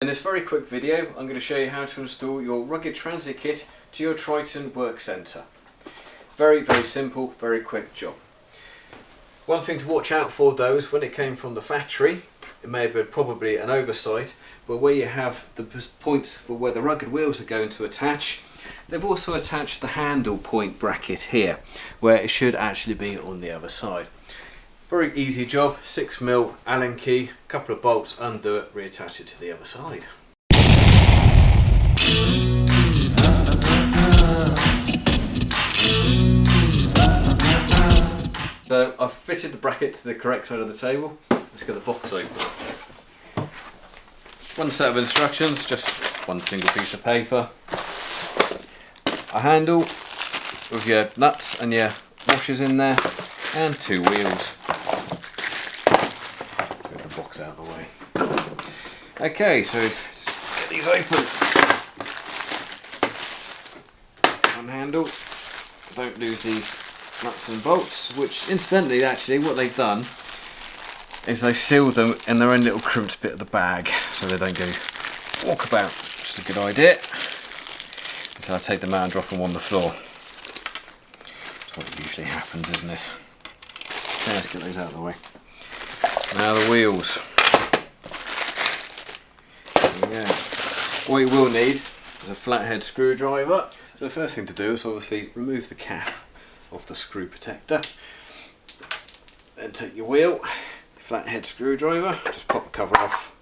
In this very quick video, I'm going to show you how to install your rugged transit kit to your Triton Workcentre. Very simple, very quick job. One thing to watch out for though is when it came from the factory, it may have been probably an oversight, but where you have the points for where the rugged wheels are going to attach, they've also attached the handle point bracket here, where it should actually be on the other side. Very easy job, 6mm Allen key, a couple of bolts, undo it, reattach it to the other side. So I've fitted the bracket to the correct side of the table. Let's get the box open. One set of instructions, just one single piece of paper. A handle with your nuts and your washers in there, and two wheels. Get the box out of the way. Okay, so get these open. One handle. Don't lose these nuts and bolts, which incidentally actually what they've done is they sealed them in their own little crimped bit of the bag so they don't go walkabout. Just a good idea. Until I take them out and drop them on the floor. That's what usually happens, isn't it? Okay, let's get those out of the way. Now the wheels. There we go. What you will need is a flathead screwdriver. So the first thing to do is obviously remove the cap off the screw protector. Then take your wheel, flathead screwdriver, just pop the cover off.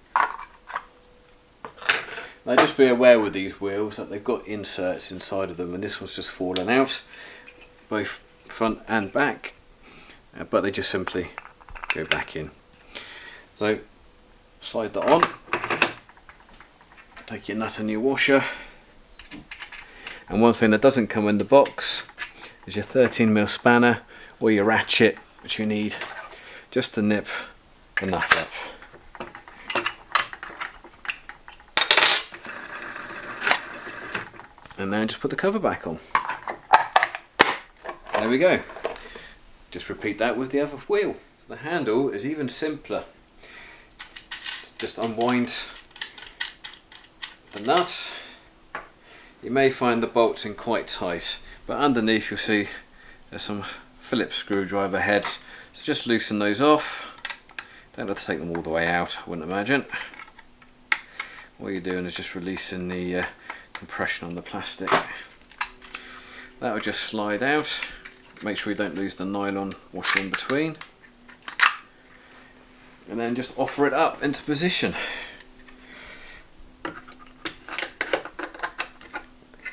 Now just be aware with these wheels that they've got inserts inside of them, and this one's just fallen out, both front and back, but they just simply go back in. So slide that on, take your nut and your washer, and one thing that doesn't come in the box is your 13mm spanner or your ratchet, which you need just to nip the nut up. And then just put the cover back on. There we go. Just repeat that with the other wheel. So the handle is even simpler. Just unwind the nut. You may find the bolts in quite tight, but underneath you'll see there's some Phillips screwdriver heads. So just loosen those off. Don't have to take them all the way out, I wouldn't imagine. What you're doing is just releasing the compression on the plastic. That will just slide out. Make sure you don't lose the nylon washer in between. And then just offer it up into position.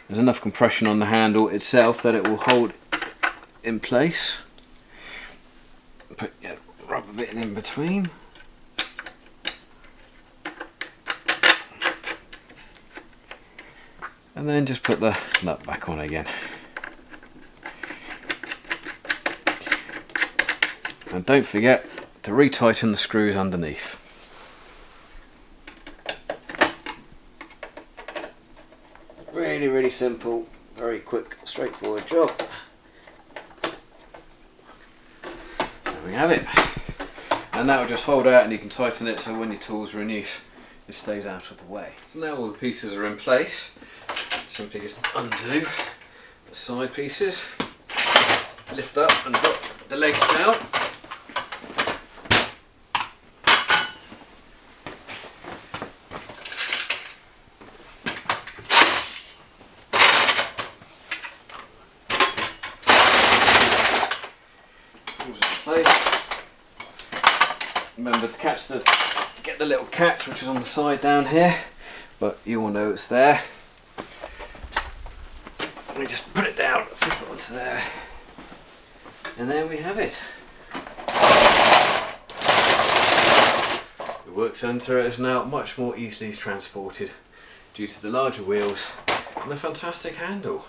There's enough compression on the handle itself that it will hold in place. Put your rubber bit in between. And then just put the nut back on again. And don't forget to retighten the screws underneath. Really simple, very quick, straightforward job. There we have it. And that will just fold out and you can tighten it so when your tools are in use, it stays out of the way. So now all the pieces are in place. Simply just undo the side pieces, lift up and drop the legs down. Remember to get the little catch which is on the side down here, but you all know it's there. Let me just put it down, flip it onto there, and there we have it. The Workcentre is now much more easily transported due to the larger wheels and the fantastic handle.